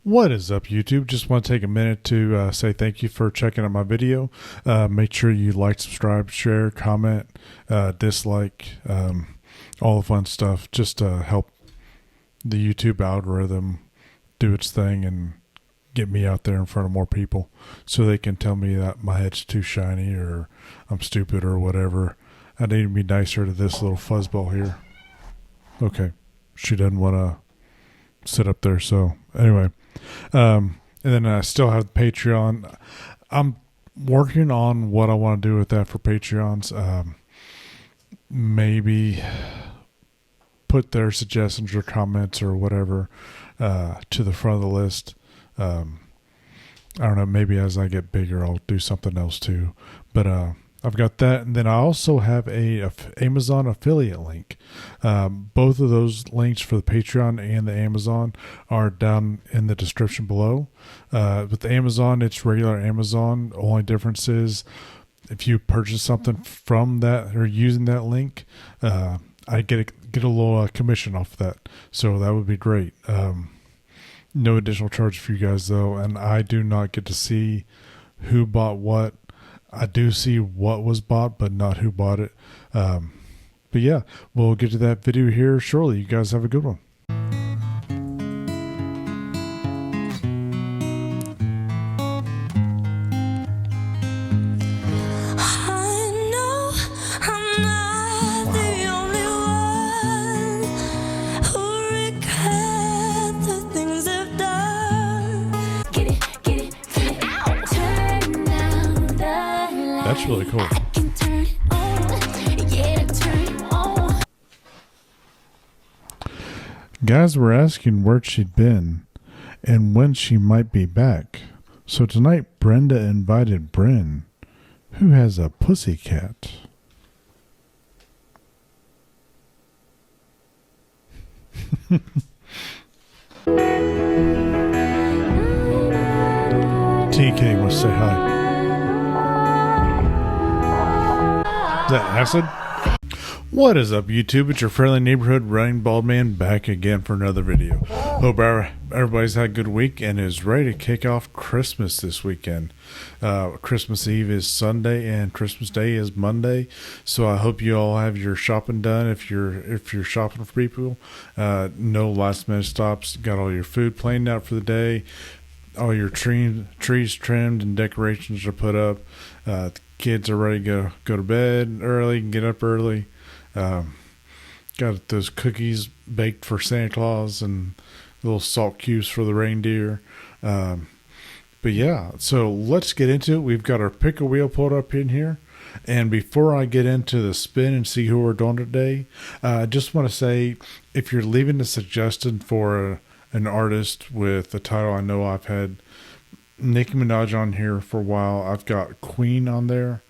What is up, YouTube? Just want to take a minute to say thank you for checking out my video. Make sure you like, subscribe, share, comment, dislike, all the fun stuff, just to help the YouTube algorithm do its thing and get me out there in front of more people so they can tell me that my head's too shiny or I'm stupid or whatever. I need to be nicer to this little fuzzball here. Okay, she doesn't want to sit up there, so anyway. And then I still have Patreon. I'm working on what I want to do with that for Patreons. Maybe put their suggestions or comments or whatever to the front of the list. I don't know, maybe as I get bigger I'll do something else too. But I've got that, and then I also have a Amazon affiliate link. Both of those links for the Patreon and the Amazon are down in the description below. With the Amazon, it's regular Amazon. The only difference is if you purchase something from that or using that link, I get a little commission off of that. So that would be great. No additional charge for you guys though, and I do not get to see who bought what. I do see what was bought, but not who bought it. But yeah, we'll get to that video here shortly. You guys have a good one. That's really cool. Guys were asking where she'd been and when she might be back. So tonight Brenda invited Bryn, who has a pussycat. TK wants to say hi. Is that acid? What is up, YouTube? It's your friendly neighborhood Runningbaldman back again for another video. Hope everybody's had a good week and is ready to kick off Christmas this weekend. Christmas Eve is Sunday and Christmas Day is Monday, so I hope you all have your shopping done. If you're shopping for people, no last minute stops. Got all your food planned out for the day. All your trees trimmed and decorations are put up. Kids are ready to go to bed early and get up early. Got those cookies baked for Santa Claus and little salt cubes for the reindeer. But yeah, so let's get into it. We've got our picker wheel pulled up in here. And before I get into the spin and see who we're doing today, I just want to say, if you're leaving a suggestion for an artist with a title, I know I've had Nicki Minaj on here for a while. I've got Queen on there.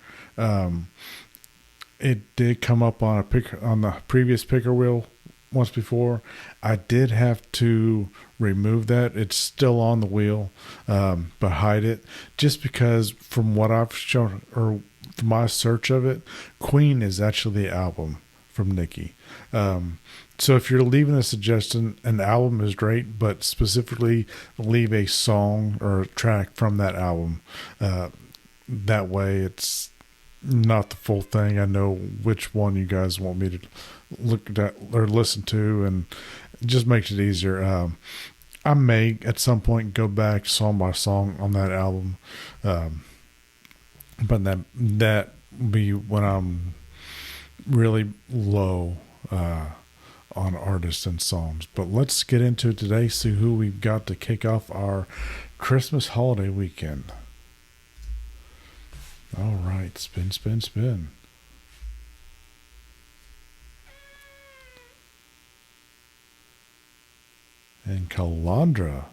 It did come up on the previous picker wheel once before. I did have to remove that. It's still on the wheel, but hide it, just because from what I've shown or from my search of it, Queen is actually the album from Nicki. So if you're leaving a suggestion, an album is great, but specifically leave a song or a track from that album. That way it's not the full thing. I know which one you guys want me to look at or listen to, and it just makes it easier. I may at some point go back song by song on that album. But that be when I'm really low, on artists and songs. But let's get into it today, see who we've got to kick off our Christmas holiday weekend. All right, spin, spin, spin. And Kalandra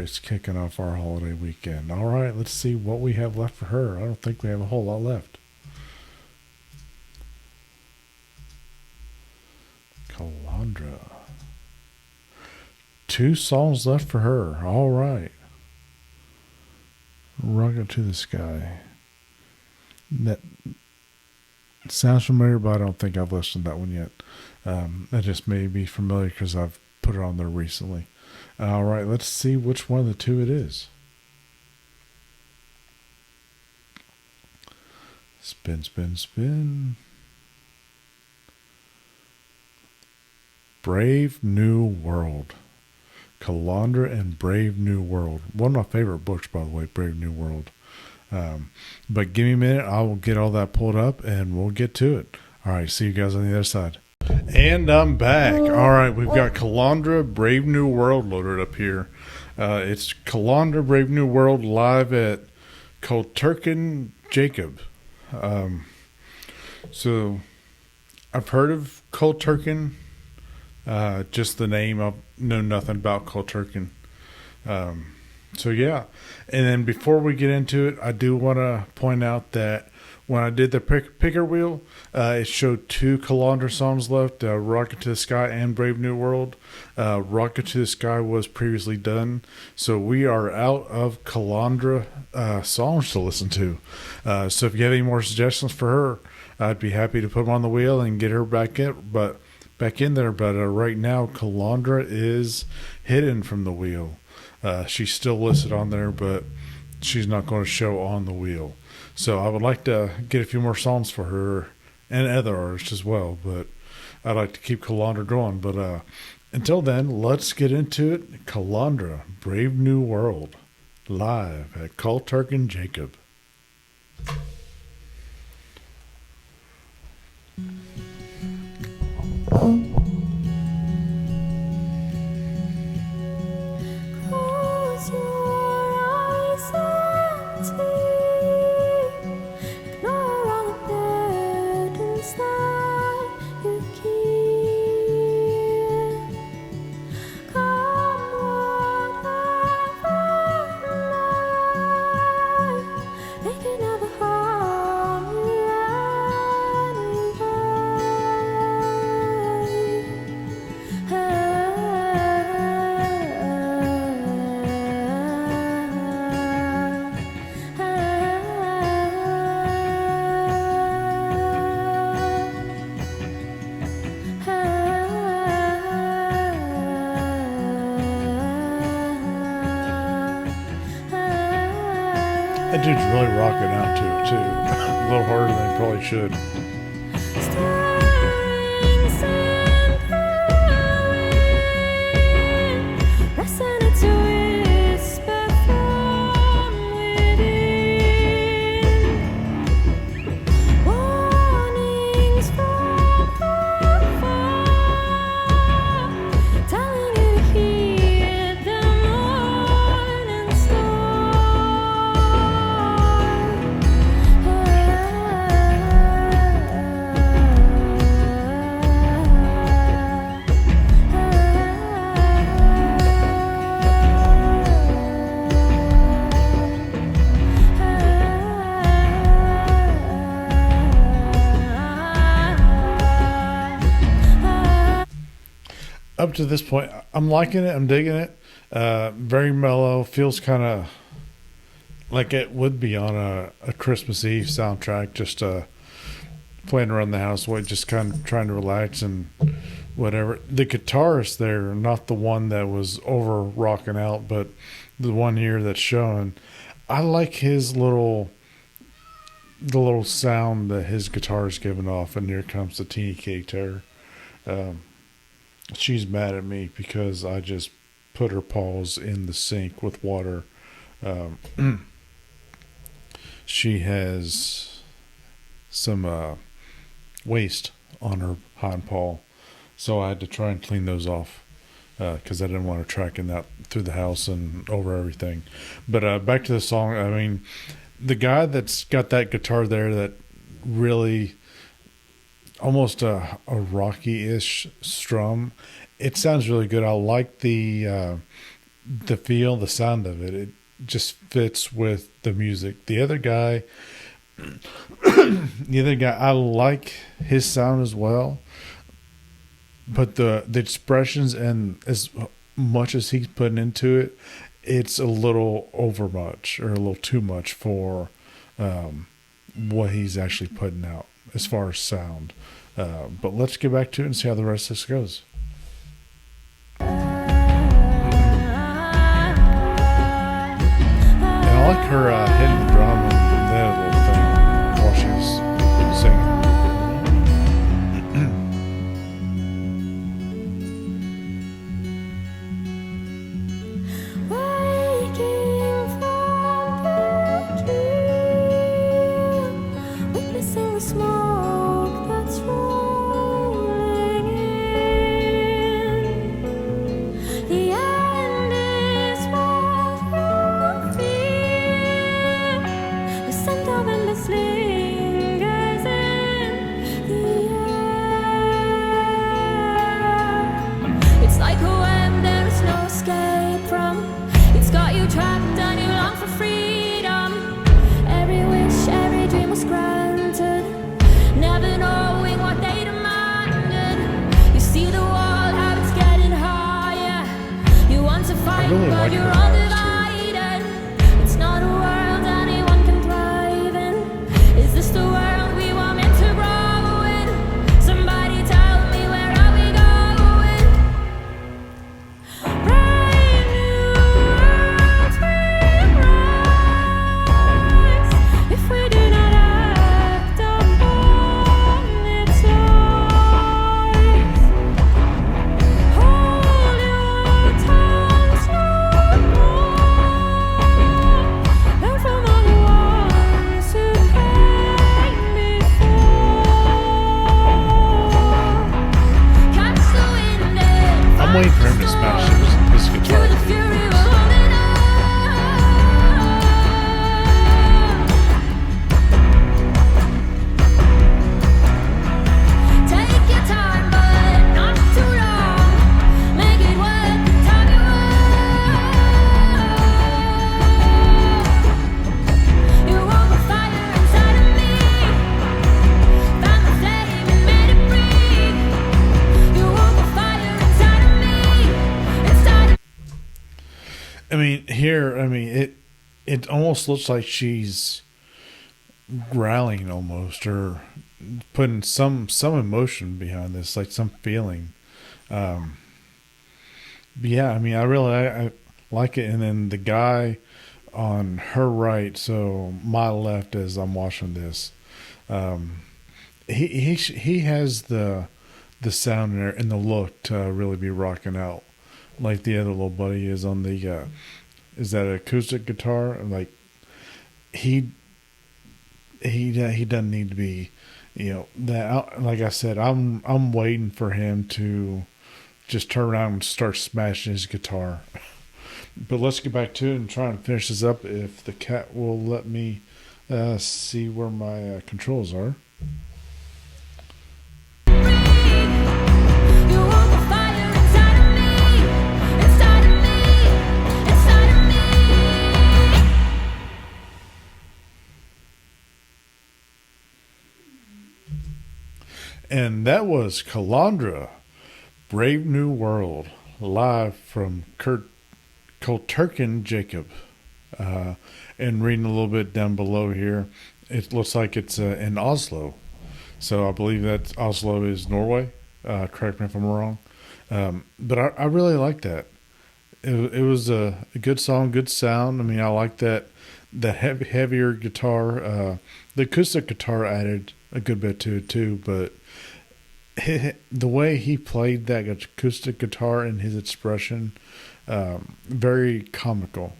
is kicking off our holiday weekend. All right, let's see what we have left for her. I don't think we have a whole lot left. Kalandra. 2 songs left for her. All right. Rocket to the Sky. That sounds familiar, but I don't think I've listened to that one yet. That just may be familiar because I've put it on there recently. All right, let's see which one of the two it is. Spin, spin, spin. Brave New World. Kalandra and Brave New World. One of my favorite books, by the way, Brave New World. But give me a minute. I will get all that pulled up and we'll get to it. All right, see you guys on the other side. And I'm back. All right, we've got Kalandra, Brave New World loaded up here. It's Kalandra, Brave New World live at Kulturken Jacob. So I've heard of Kulturken, just the name. I know nothing about Kulturken. So yeah, and then before we get into it, I do want to point out that when I did the picker wheel, it showed 2 Kalandra songs left, Rocket to the Sky and Brave New World. Rocket to the Sky was previously done, so we are out of Kalandra songs to listen to. So if you have any more suggestions for her, I'd be happy to put them on the wheel and get her back in there. But right now, Kalandra is hidden from the wheel. She's still listed on there, but she's not going to show on the wheel. So I would like to get a few more songs for her and other artists as well, but I'd like to keep Kalandra going. But until then, let's get into it. Kalandra, Brave New World, live at Kulturken Jacob. That dude's really rocking out to it, too. A little harder than he probably should. Up to this point, I'm liking it. I'm digging it. Very mellow. Feels kind of like it would be on a Christmas Eve soundtrack. Just playing around the house, just kind of trying to relax and whatever. The guitarist there, not the one that was over rocking out, but the one here that's showing. I like the little sound that his guitar is giving off, and here comes the teeny K terror. She's mad at me because I just put her paws in the sink with water. She has some waste on her hind paw, so I had to try and clean those off because I didn't want her tracking that through the house and over everything. But back to the song. I mean, the guy that's got that guitar there that really almost a rocky-ish strum. It sounds really good. I like the feel, the sound of it. It just fits with the music. The other guy, I like his sound as well. But the expressions and as much as he's putting into it, it's a little overmuch or a little too much for what he's actually putting out as far as sound. But let's get back to it and see how the rest of this goes. really like her vibes too. It's not a world anyone can thrive in. Is this the world we were meant to grow in? Somebody tell me, where are we going? Brand new worlds we rise. If we do not act upon its lies, hold your tongue slow more. Learn from all the ones who came before. Catch the wind and I'm waiting for him to smash his to guitar. the fury we're holding on. Take your time, but not too long. Make it worth the time you want. You woke a fire inside of me. Found the flame and made it breathe. You woke a fire inside of me. Inside of I mean, it almost looks like she's growling almost, or putting some emotion behind this, like some feeling. But yeah, I mean, I like it. And then the guy on her right, so my left as I'm watching this, he has the sound there and the look to really be rocking out, like the other little buddy is on the is that acoustic guitar. Like he doesn't need to be, that. Like I said, I'm waiting for him to just turn around and start smashing his guitar. But let's get back to it and try and finish this up if the cat will let me see where my controls are. you woke a fire inside of me. Inside of me. Inside of me. And that was Kalandra, Brave New World, live from Kulturken Jacob. And reading a little bit down below here, it looks like it's in Oslo. So I believe that Oslo is Norway. Correct me if I'm wrong. But I really like that. It was a good song, good sound. I mean, I like that heavier guitar. The acoustic guitar added a good bit to it too, but the way he played that acoustic guitar and his expression, very comical.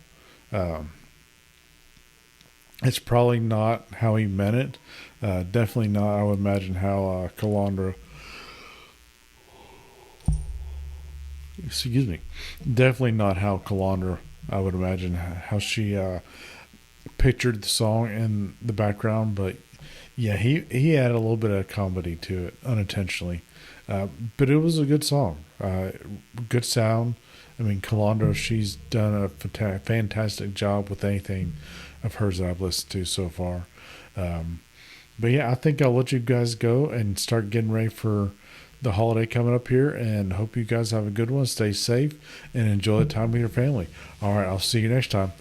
It's probably not how he meant it. Definitely not, I would imagine, how Kalandra. Excuse me. Definitely not how Kalandra, I would imagine, how she pictured the song in the background. But yeah, he added a little bit of comedy to it unintentionally. But it was a good song. Good sound. I mean, Kalandra, she's done a fantastic job with anything of hers that I've listened to so far. But yeah, I think I'll let you guys go and start getting ready for the holiday coming up here, and hope you guys have a good one. Stay safe and enjoy the time with your family. All right, I'll see you next time.